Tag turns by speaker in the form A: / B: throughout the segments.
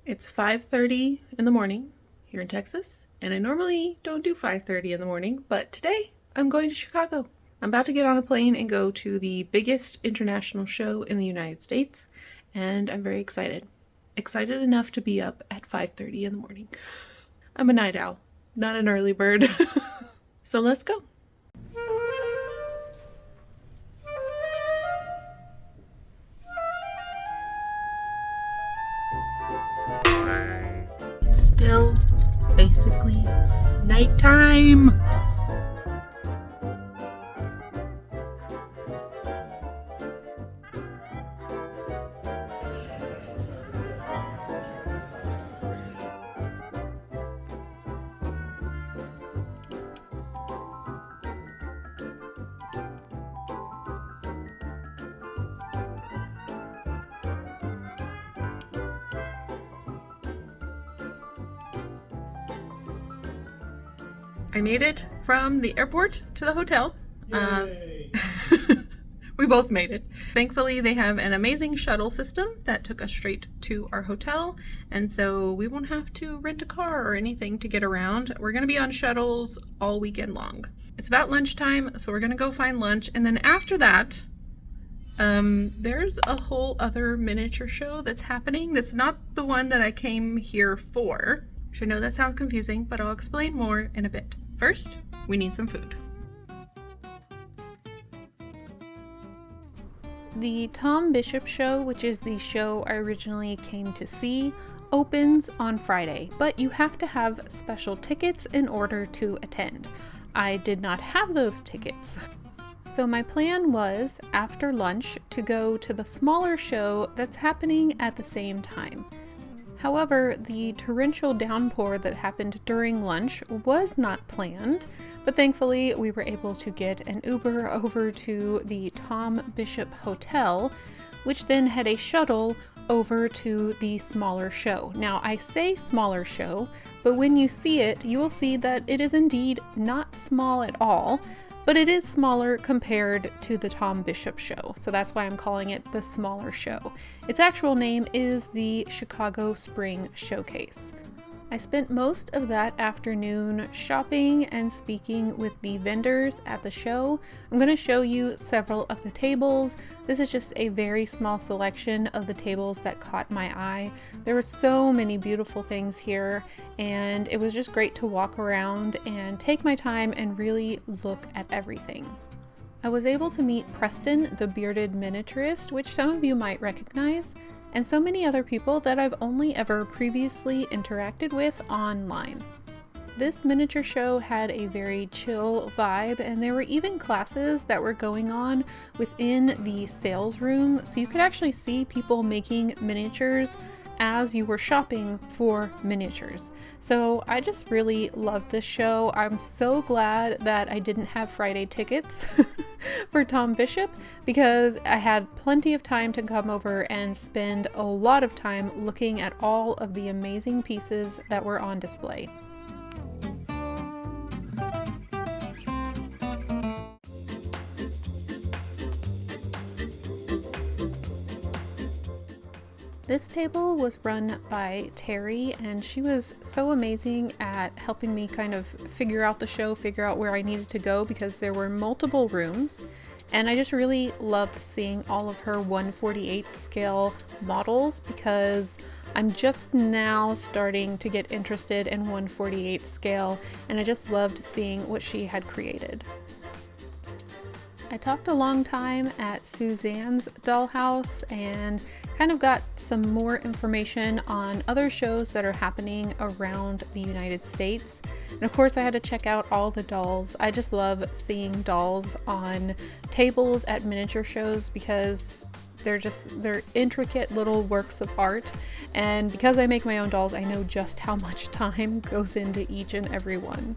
A: It's 5:30 in the morning here in Texas, and I normally don't do 5:30 in the morning, but today I'm going to Chicago. I'm about to get on a plane and go to the biggest international show in the United States, and I'm very excited. Excited enough to be up at 5:30 in the morning. I'm a night owl, not an early bird. So let's go. It's still basically nighttime. I made it from the airport to the hotel. We both made it. Thankfully, they have an amazing shuttle system that took us straight to our hotel, and so we won't have to rent a car or anything to get around. We're going to be on shuttles all weekend long. It's about lunchtime, so we're going to go find lunch, and then after that, there's a whole other miniature show that's happening. That's not the one that I came here for. Which I know that sounds confusing, but I'll explain more in a bit. First, we need some food. The Tom Bishop show, which is the show I originally came to see, opens on Friday, but you have to have special tickets in order to attend. I did not have those tickets. So my plan was, after lunch, to go to the smaller show that's happening at the same time. However, the torrential downpour that happened during lunch was not planned, but thankfully we were able to get an Uber over to the Tom Bishop Hotel, which then had a shuttle over to the smaller show. Now, I say smaller show, but when you see it, you will see that it is indeed not small at all, but it is smaller compared to the Tom Bishop show, so that's why I'm calling it the smaller show. Its actual name is the Chicago Spring Showcase. I spent most of that afternoon shopping and speaking with the vendors at the show. I'm going to show you several of the tables. This is just a very small selection of the tables that caught my eye. There were so many beautiful things here, and it was just great to walk around and take my time and really look at everything. I was able to meet Preston, the bearded miniaturist, which some of you might recognize, and so many other people that I've only ever previously interacted with online. This miniature show had a very chill vibe, and there were even classes that were going on within the sales room, so you could actually see people making miniatures as you were shopping for miniatures. So I just really loved this show. I'm so glad that I didn't have Friday tickets for Tom Bishop, because I had plenty of time to come over and spend a lot of time looking at all of the amazing pieces that were on display. This table was run by Terry, and she was so amazing at helping me kind of figure out the show, figure out where I needed to go, because there were multiple rooms, and I just really loved seeing all of her 1/48 scale models, because I'm just now starting to get interested in 1/48 scale, and I just loved seeing what she had created. I talked a long time at Suzanne's dollhouse and kind of got some more information on other shows that are happening around the United States. And of course I had to check out all the dolls. I just love seeing dolls on tables at miniature shows, because they're intricate little works of art. And because I make my own dolls, I know just how much time goes into each and every one.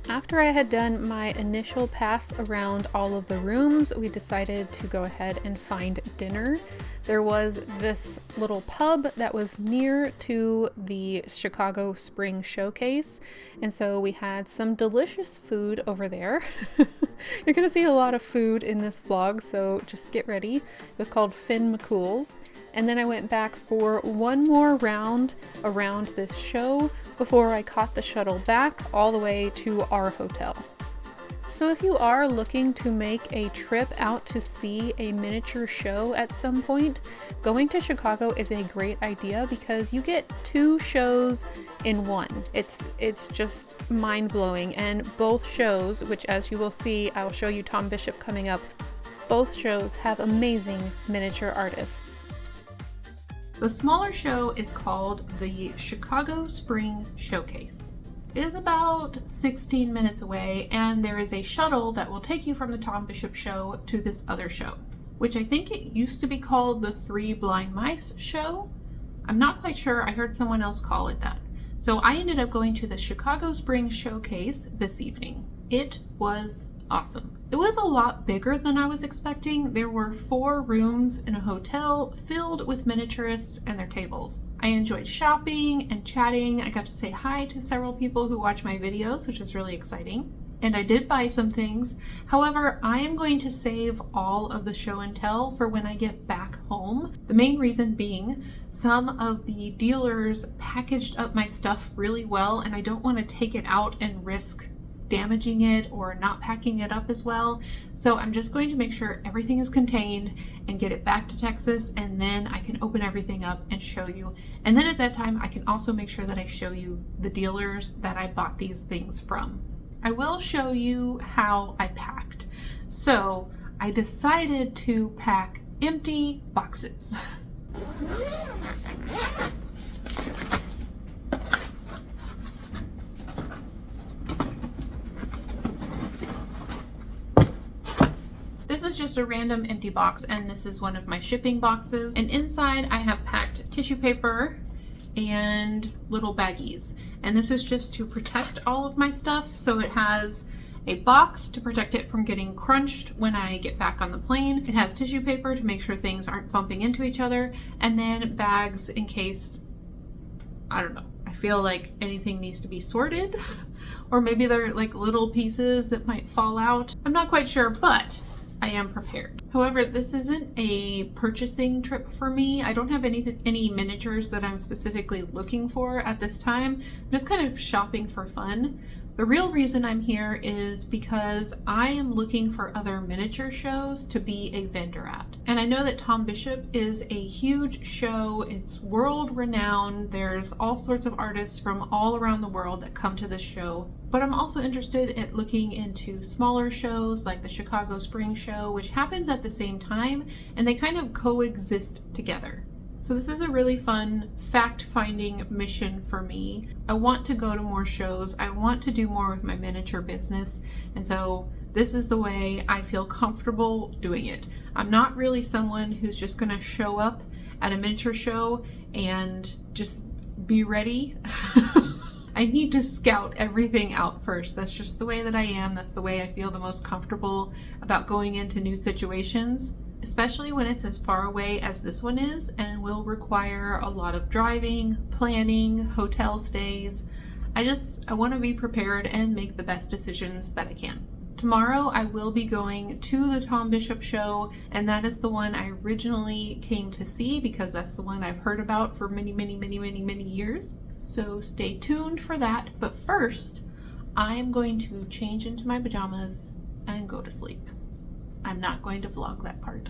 A: After I had done my initial pass around all of the rooms, we decided to go ahead and find dinner. There was this little pub that was near to the Chicago Spring Showcase, and so we had some delicious food over there. You're gonna see a lot of food in this vlog, so just get ready. It was called Finn McCool's. And then I went back for one more round around this show before I caught the shuttle back all the way to our hotel. So if you are looking to make a trip out to see a miniature show at some point, going to Chicago is a great idea because you get 2 shows in one. It's just mind-blowing, and both shows, which as you will see, I will show you Tom Bishop coming up, both shows have amazing miniature artists. The smaller show is called the Chicago Spring Showcase. It is about 16 minutes away, and there is a shuttle that will take you from the Tom Bishop show to this other show, which I think it used to be called the Three Blind Mice show. I'm not quite sure. I heard someone else call it that. So I ended up going to the Chicago Spring Showcase this evening. It was awesome. It was a lot bigger than I was expecting. There were 4 rooms in a hotel filled with miniaturists and their tables. I enjoyed shopping and chatting. I got to say hi to several people who watch my videos, which was really exciting. And I did buy some things. However, I am going to save all of the show and tell for when I get back home. The main reason being some of the dealers packaged up my stuff really well, and I don't want to take it out and risk damaging it or not packing it up as well. So I'm just going to make sure everything is contained and get it back to Texas, and then I can open everything up and show you. And then at that time, I can also make sure that I show you the dealers that I bought these things from. I will show you how I packed. So I decided to pack empty boxes. This is just a random empty box, and this is one of my shipping boxes. And inside I have packed tissue paper and little baggies. And this is just to protect all of my stuff. So it has a box to protect it from getting crunched when I get back on the plane. It has tissue paper to make sure things aren't bumping into each other, and then bags in case, I don't know, I feel like anything needs to be sorted, or maybe they're like little pieces that might fall out. I'm not quite sure, but I am prepared. However, this isn't a purchasing trip for me. I don't have any miniatures that I'm specifically looking for at this time. I'm just kind of shopping for fun. The real reason I'm here is because I am looking for other miniature shows to be a vendor at. And I know that Tom Bishop is a huge show. It's world renowned. There's all sorts of artists from all around the world that come to this show. But I'm also interested in looking into smaller shows like the Chicago Spring Show, which happens at the same time, and they kind of coexist together. So this is a really fun fact-finding mission for me. I want to go to more shows. I want to do more with my miniature business. And so this is the way I feel comfortable doing it. I'm not really someone who's just going to show up at a miniature show and just be ready. I need to scout everything out first. That's just the way that I am. That's the way I feel the most comfortable about going into new situations, especially when it's as far away as this one is and will require a lot of driving, planning, hotel stays. I want to be prepared and make the best decisions that I can. Tomorrow I will be going to the Tom Bishop show, and that is the one I originally came to see because that's the one I've heard about for many years. So stay tuned for that. But first, I am going to change into my pajamas and go to sleep. I'm not going to vlog that part.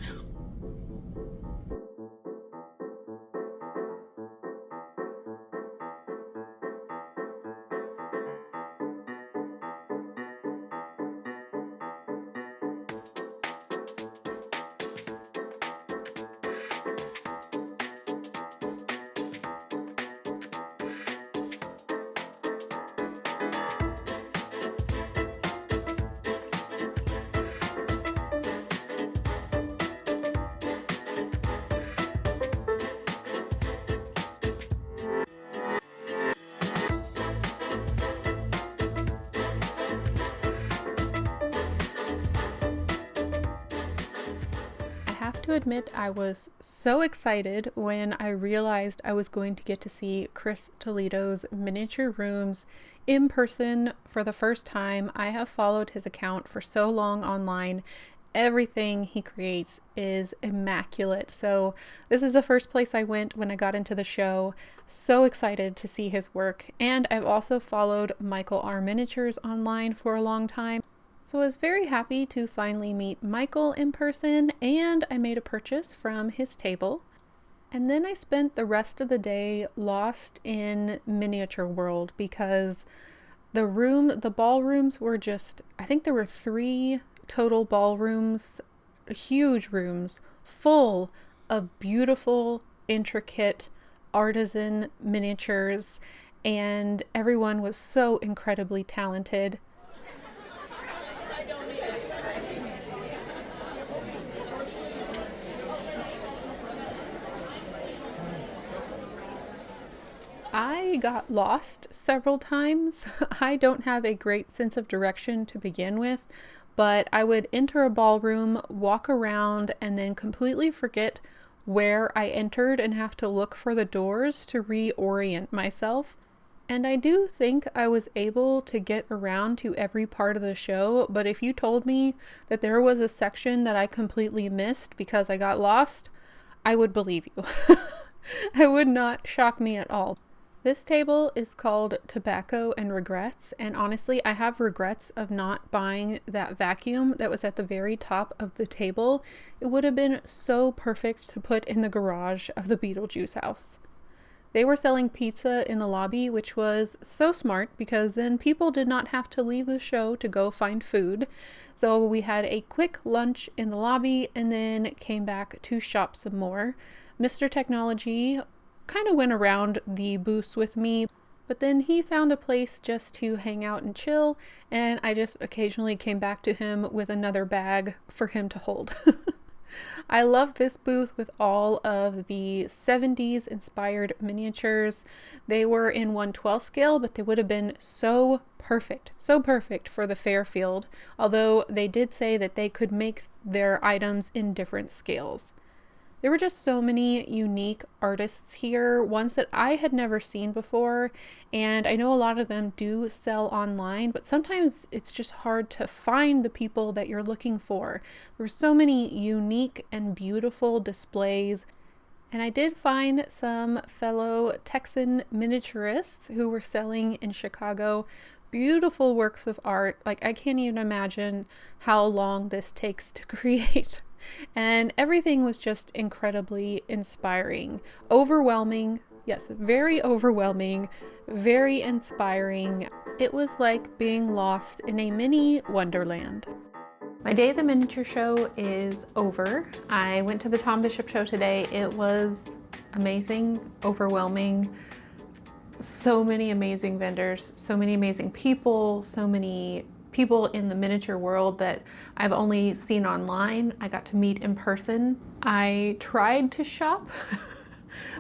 A: to admit I was so excited when I realized I was going to get to see Chris Toledo's miniature rooms in person for the first time. I have followed his account for so long online. Everything he creates is immaculate. So this is the first place I went when I got into the show. So excited to see his work. And I've also followed Michael R. Miniatures online for a long time. So I was very happy to finally meet Michael in person, and I made a purchase from his table. And then I spent the rest of the day lost in Miniature World because the ballrooms were just, I think there were 3 total ballrooms, huge rooms full of beautiful, intricate artisan miniatures, and everyone was so incredibly talented. I got lost several times. I don't have a great sense of direction to begin with, but I would enter a ballroom, walk around, and then completely forget where I entered and have to look for the doors to reorient myself. And I do think I was able to get around to every part of the show, but if you told me that there was a section that I completely missed because I got lost, I would believe you. It would not shock me at all. This table is called Tobacco and Regrets, and honestly, I have regrets of not buying that vacuum that was at the very top of the table. It would have been so perfect to put in the garage of the Beetlejuice house. They were selling pizza in the lobby, which was so smart because then people did not have to leave the show to go find food. So we had a quick lunch in the lobby and then came back to shop some more. Mr. Technology kind of went around the booths with me, but then he found a place just to hang out and chill, and I just occasionally came back to him with another bag for him to hold. I love this booth with all of the 70s inspired miniatures. They were in 1/12 scale, but they would have been so perfect for the Fairfield, although they did say that they could make their items in different scales. There were just so many unique artists here, ones that I had never seen before, and I know a lot of them do sell online, but sometimes it's just hard to find the people that you're looking for. There were so many unique and beautiful displays, and I did find some fellow Texan miniaturists who were selling in Chicago beautiful works of art. Like, I can't even imagine how long this takes to create. And everything was just incredibly inspiring, overwhelming. Yes, very overwhelming, very inspiring. It was like being lost in a mini wonderland. My day at the miniature show is over. I went to the Tom Bishop show today. It was amazing, overwhelming. So many amazing vendors, so many amazing people, so many people in the miniature world that I've only seen online. I got to meet in person. I tried to shop,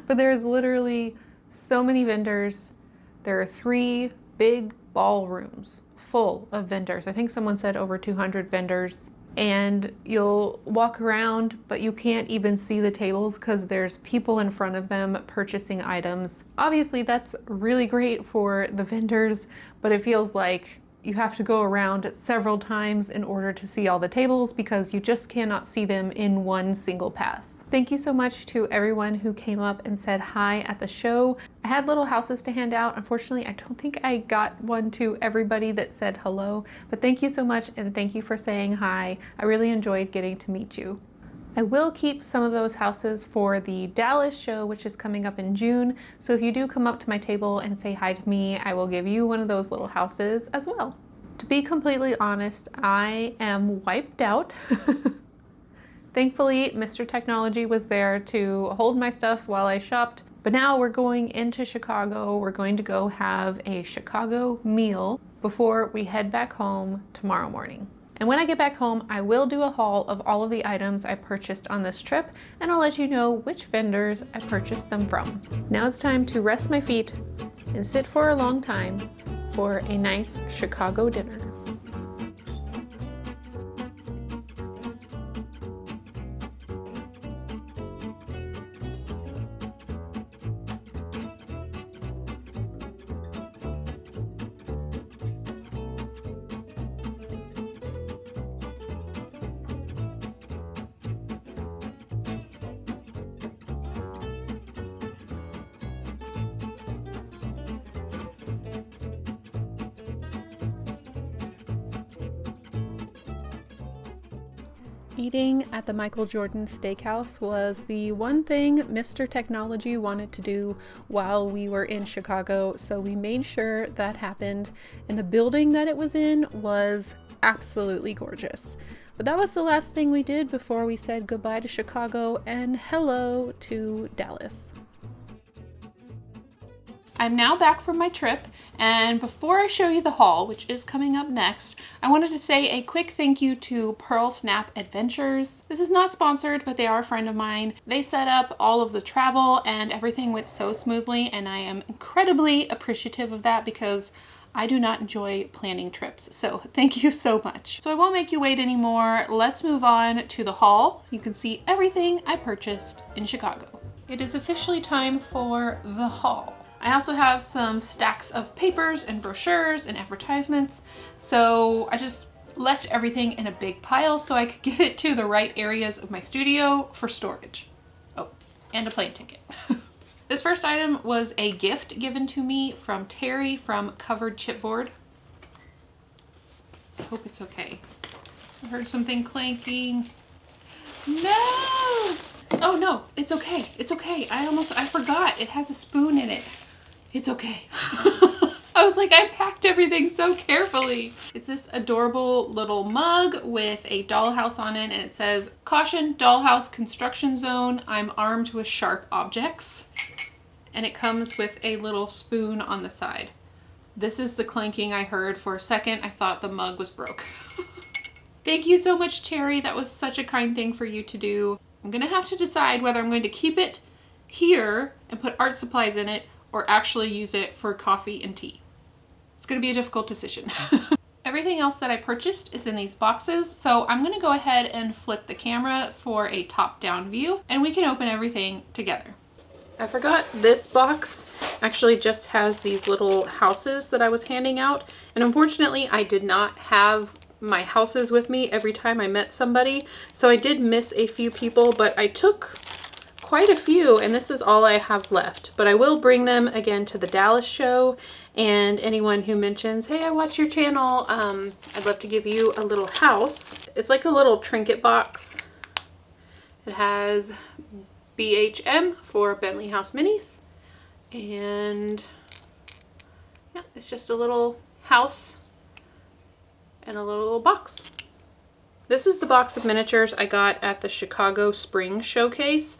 A: but there's literally so many vendors. There are 3 big ballrooms full of vendors. I think someone said over 200 vendors. And you'll walk around, but you can't even see the tables because there's people in front of them purchasing items. Obviously, that's really great for the vendors, but it feels like you have to go around several times in order to see all the tables because you just cannot see them in one single pass. Thank you so much to everyone who came up and said hi at the show. I had little houses to hand out. Unfortunately, I don't think I got one to everybody that said hello, but thank you so much, and thank you for saying hi. I really enjoyed getting to meet you. I will keep some of those houses for the Dallas show, which is coming up in June. So if you do come up to my table and say hi to me, I will give you one of those little houses as well. To be completely honest, I am wiped out. Thankfully, Mr. Technology was there to hold my stuff while I shopped. But now we're going into Chicago. We're going to go have a Chicago meal before we head back home tomorrow morning. And when I get back home, I will do a haul of all of the items I purchased on this trip, and I'll let you know which vendors I purchased them from. Now it's time to rest my feet and sit for a long time for a nice Chicago dinner. Eating at the Michael Jordan Steakhouse was the one thing Mr. Technology wanted to do while we were in Chicago, so we made sure that happened, and the building that it was in was absolutely gorgeous. But that was the last thing we did before we said goodbye to Chicago and hello to Dallas. I'm now back from my trip, and before I show you the haul, which is coming up next, I wanted to say a quick thank you to Pearl Snap Adventures. This is not sponsored, but they are a friend of mine. They set up all of the travel and everything went so smoothly, and I am incredibly appreciative of that because I do not enjoy planning trips. So thank you so much. So I won't make you wait anymore. Let's move on to the haul. You can see everything I purchased in Chicago. It is officially time for the haul. I also have some stacks of papers and brochures and advertisements. So I just left everything in a big pile so I could get it to the right areas of my studio for storage. Oh, and a plane ticket. This first item was a gift given to me from Terry from Covered Chipboard. I hope it's okay. I heard something clanking. No! Oh no, it's okay. It's okay. I forgot. It has a spoon in it. It's okay. I was like, I packed everything so carefully. It's this adorable little mug with a dollhouse on it, and it says, "Caution, dollhouse construction zone. I'm armed with sharp objects." And it comes with a little spoon on the side. This is the clanking I heard. For a second, I thought the mug was broke. Thank you so much, Terry. That was such a kind thing for you to do. I'm gonna have to decide whether I'm going to keep it here and put art supplies in it or actually use it for coffee and tea. It's gonna be a difficult decision. Everything else that I purchased is in these boxes, so I'm gonna go ahead and flip the camera for a top-down view and we can open everything together. I forgot this box actually just has these little houses that I was handing out, and unfortunately I did not have my houses with me every time I met somebody, so I did miss a few people, but I took quite a few, and this is all I have left. But I will bring them again to the Dallas show, and anyone who mentions, hey, I watch your channel, I'd love to give you a little house. It's like a little trinket box. It has BHM for Bentley House Minis, and yeah, it's just a little house and a little box. This is the box of miniatures I got at the Chicago Spring Showcase.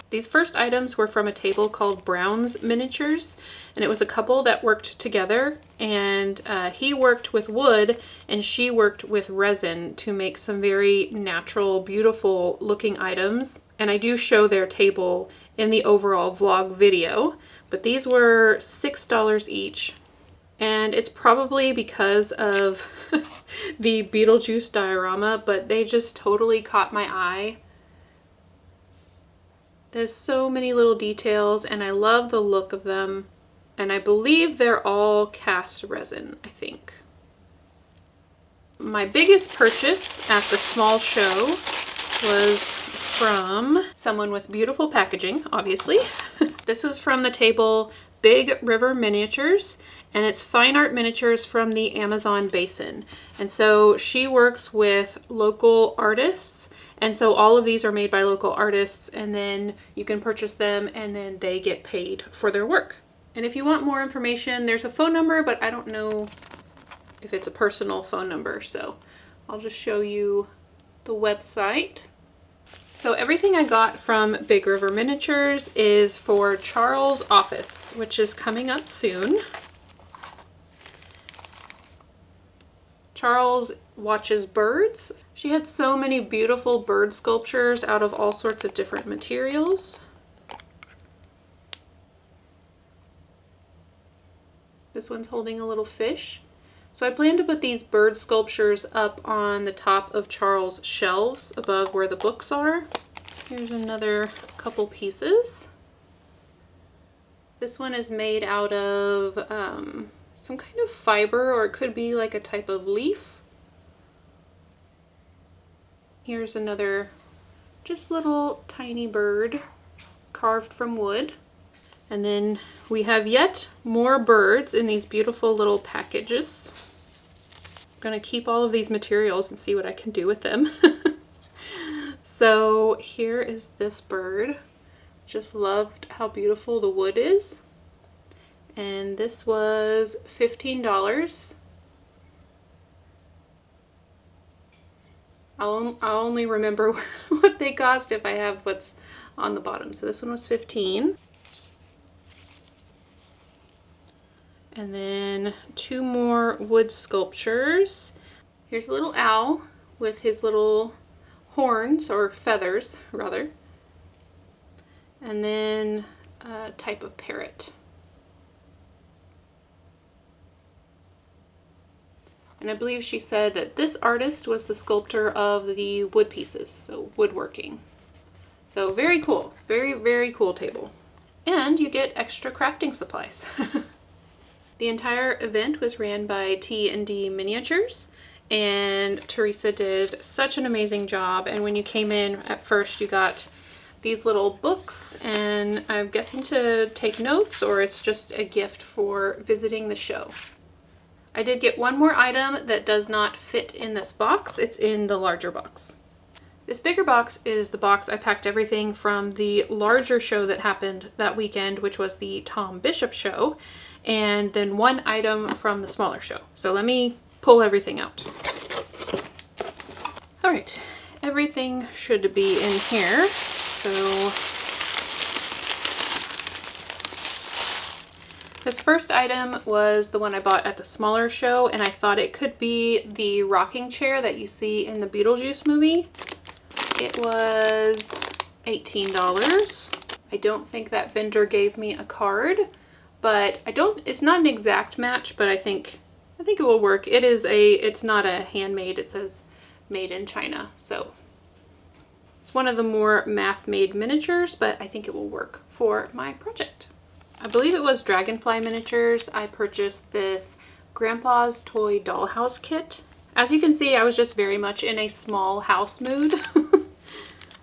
A: These first items were from a table called Brown's Miniatures, and it was a couple that worked together, and he worked with wood and she worked with resin to make some very natural, beautiful looking items. And I do show their table in the overall vlog video, but these were $6 each. And it's probably because of the Beetlejuice diorama, but they just totally caught my eye. There's so many little details, and I love the look of them. And I believe they're all cast resin, I think. My biggest purchase at the small show was from someone with beautiful packaging, obviously. This was from the table Big River Miniatures, and it's fine art miniatures from the Amazon basin. And so she works with local artists, and so all of these are made by local artists, and then you can purchase them and then they get paid for their work. And if you want more information, there's a phone number, but I don't know if it's a personal phone number, so I'll just show you the website. So everything I got from Big River Miniatures is for Charles' office, which is coming up soon. Charles watches birds. She had so many beautiful bird sculptures out of all sorts of different materials. This one's holding a little fish. So I plan to put these bird sculptures up on the top of Charles' shelves above where the books are. Here's another couple pieces. This one is made out of some kind of fiber, or it could be like a type of leaf. Here's another just little tiny bird carved from wood. And then we have yet more birds in these beautiful little packages. gonna keep all of these materials and see what I can do with them. So here is this bird. Just loved how beautiful the wood is. And this was $15. I'll only remember what they cost if I have what's on the bottom. So this one was $15. And then 2 more wood sculptures. Here's a little owl with his little horns, or feathers rather. And then a type of parrot. And I believe she said that this artist was the sculptor of the wood pieces, so woodworking. So very cool, very, very cool table. And you get extra crafting supplies. The entire event was ran by T&D Miniatures, and Teresa did such an amazing job. And when you came in at first, you got these little books, and I'm guessing to take notes, or it's just a gift for visiting the show. I did get one more item that does not fit in this box. It's in the larger box. This bigger box is the box I packed everything from the larger show that happened that weekend, which was the Tom Bishop show, and then one item from the smaller show. So let me pull everything out. All right, everything should be in here. So this first item was the one I bought at the smaller show, and I thought it could be the rocking chair that you see in the Beetlejuice movie. It was $18. I don't think that vendor gave me a card, but it's not an exact match, but I think it will work. It's not a handmade, it says made in China. So it's one of the more mass-made miniatures, but I think it will work for my project. I believe it was Dragonfly Miniatures. I purchased this Grandpa's Toy Dollhouse kit. As you can see, I was just very much in a small house mood.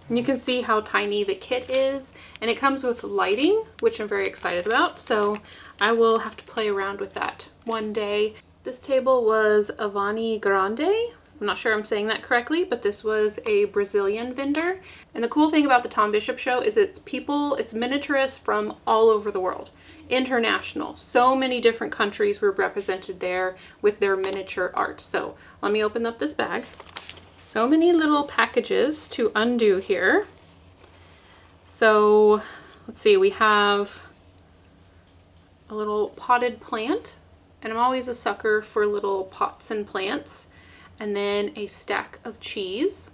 A: And you can see how tiny the kit is, and it comes with lighting, which I'm very excited about, so I will have to play around with that one day. This table was Avani Grande. I'm not sure I'm saying that correctly, but this was a Brazilian vendor. And the cool thing about the Tom Bishop show is it's miniaturists from all over the world. International. So many different countries were represented there with their miniature art. So let me open up this bag. So many little packages to undo here. So let's see, we have a little potted plant, and I'm always a sucker for little pots and plants. And then a stack of cheese.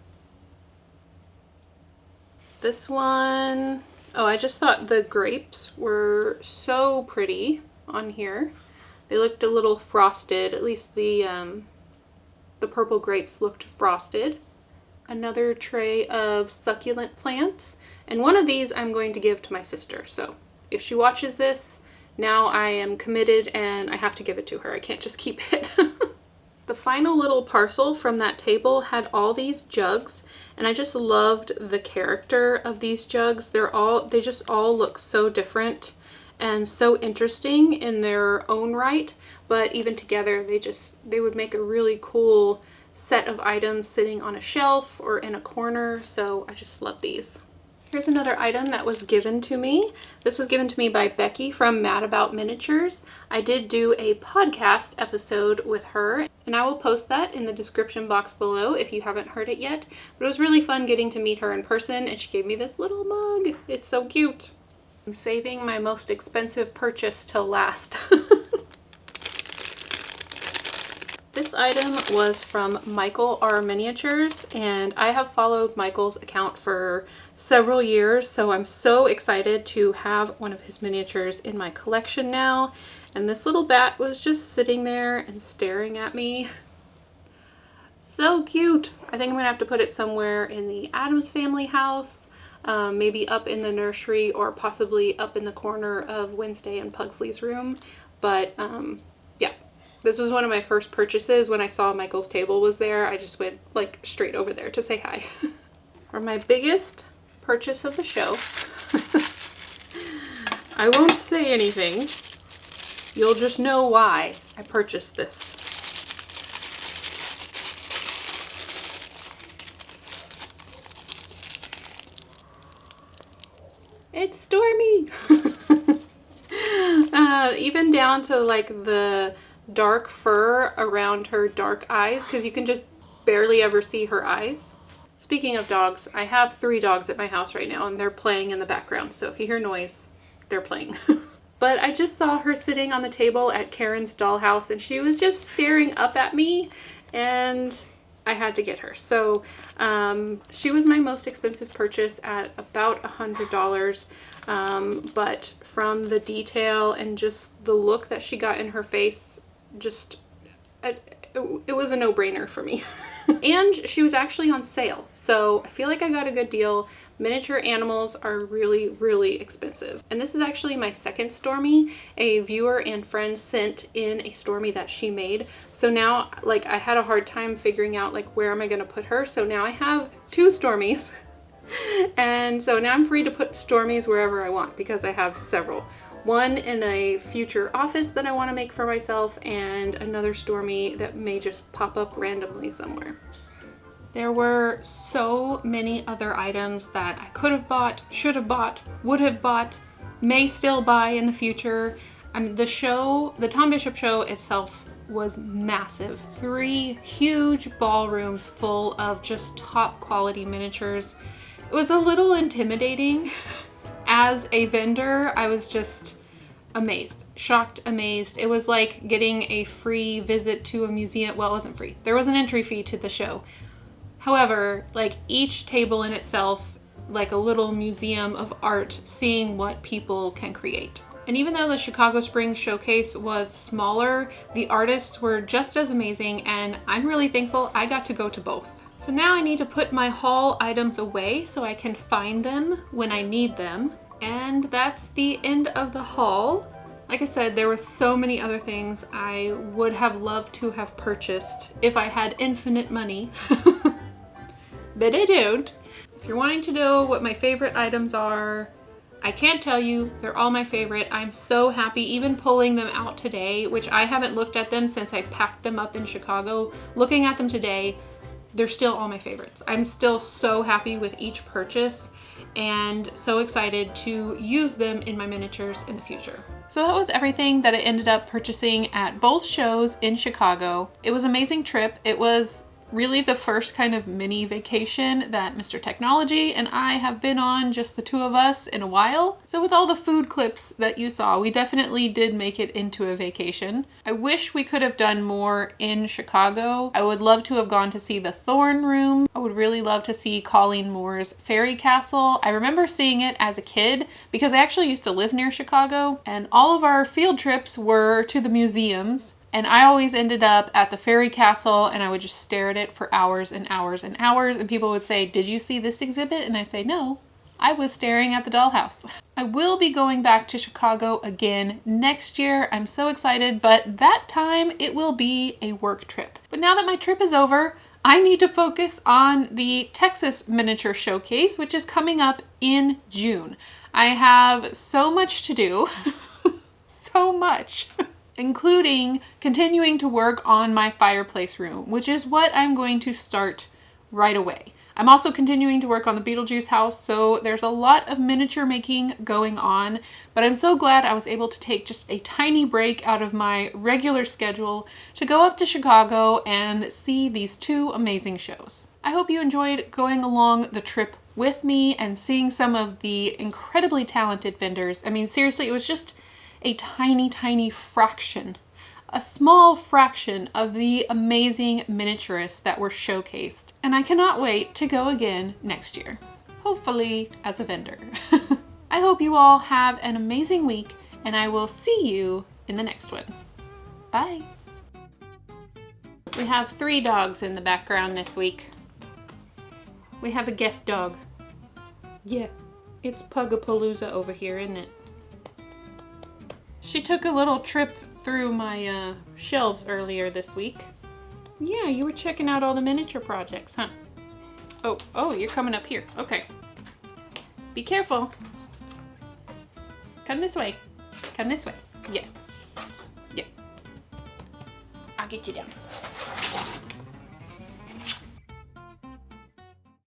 A: This one, oh, I just thought the grapes were so pretty on here. They looked a little frosted, at least the purple grapes looked frosted. Another tray of succulent plants, and one of these I'm going to give to my sister. So if she watches this, now I am committed and I have to give it to her. I can't just keep it. The final little parcel from that table had all these jugs, and I just loved the character of these jugs. They just all look so different and so interesting in their own right, but even together they would make a really cool set of items sitting on a shelf or in a corner. So I just love these. Here's another item that was given to me. This was given to me by Becky from Mad About Miniatures. I did do a podcast episode with her, and I will post that in the description box below if you haven't heard it yet. But it was really fun getting to meet her in person, and she gave me this little mug. It's so cute. I'm saving my most expensive purchase till last. This item was from Michael R. Miniatures, and I have followed Michael's account for several years, so I'm so excited to have one of his miniatures in my collection now. And this little bat was just sitting there and staring at me. So cute! I think I'm gonna have to put it somewhere in the Addams Family house, maybe up in the nursery, or possibly up in the corner of Wednesday and Pugsley's room. But yeah. This was one of my first purchases. When I saw Michael's table was there, I just went like straight over there to say hi. For my biggest purchase of the show, I won't say anything. You'll just know why I purchased this. It's Stormy! Even down to like the dark fur around her dark eyes, because you can just barely ever see her eyes. Speaking of dogs, I have 3 dogs at my house right now and they're playing in the background. So if you hear noise, they're playing. But I just saw her sitting on the table at Karen's dollhouse and she was just staring up at me and I had to get her. So she was my most expensive purchase at about $100. But from the detail and just the look that she got in her face, just it was a no-brainer for me. And she was actually on sale, so I feel like I got a good deal. Miniature animals are really, really expensive. And this is actually my second Stormy. A viewer and friend sent in a Stormy that she made. So now, like, I had a hard time figuring out, like, where am I gonna put her? So now I have 2 Stormies. And so now I'm free to put Stormies wherever I want because I have several. One in a future office that I want to make for myself, and another Stormy that may just pop up randomly somewhere. There were so many other items that I could have bought, should have bought, would have bought, may still buy in the future. The Tom Bishop show itself was massive. 3 huge ballrooms full of just top quality miniatures. It was a little intimidating. As a vendor, I was just amazed, shocked, amazed. It was like getting a free visit to a museum. Well, it wasn't free. There was an entry fee to the show. However, like each table in itself, like a little museum of art, seeing what people can create. And even though the Chicago Spring Showcase was smaller, the artists were just as amazing, and I'm really thankful I got to go to both. So now I need to put my haul items away so I can find them when I need them. And that's the end of the haul. Like I said, there were so many other things I would have loved to have purchased if I had infinite money. But I don't. If you're wanting to know what my favorite items are, I can't tell you. They're all my favorite. I'm so happy even pulling them out today, which I haven't looked at them since I packed them up in Chicago. Looking at them today, they're still all my favorites. I'm still so happy with each purchase and so excited to use them in my miniatures in the future. So that was everything that I ended up purchasing at both shows in Chicago. It was an amazing trip. It was really the first kind of mini vacation that Mr. Technology and I have been on, just the 2 of us, in a while. So with all the food clips that you saw, we definitely did make it into a vacation. I wish we could have done more in Chicago. I would love to have gone to see the Thorn Room. I would really love to see Colleen Moore's Fairy Castle. I remember seeing it as a kid because I actually used to live near Chicago, and all of our field trips were to the museums. And I always ended up at the Fairy Castle and I would just stare at it for hours and hours and hours. And people would say, "Did you see this exhibit?" And I say, "No, I was staring at the dollhouse." I will be going back to Chicago again next year. I'm so excited, but that time it will be a work trip. But now that my trip is over, I need to focus on the Texas Miniature Showcase, which is coming up in June. I have so much to do, so much. Including continuing to work on my fireplace room, which is what I'm going to start right away. I'm also continuing to work on the Beetlejuice house, so there's a lot of miniature making going on, but I'm so glad I was able to take just a tiny break out of my regular schedule to go up to Chicago and see these 2 amazing shows. I hope you enjoyed going along the trip with me and seeing some of the incredibly talented vendors. I mean, seriously, it was just a tiny, tiny fraction, a small fraction of the amazing miniaturists that were showcased. And I cannot wait to go again next year, hopefully as a vendor. I hope you all have an amazing week, and I will see you in the next one. Bye. We have 3 dogs in the background this week. We have a guest dog. Yeah, it's Pugapalooza over here, isn't it? She took a little trip through my shelves earlier this week. Yeah, you were checking out all the miniature projects, huh? Oh, you're coming up here. Okay. Be careful. Come this way. Come this way. Yeah. Yeah. I'll get you down.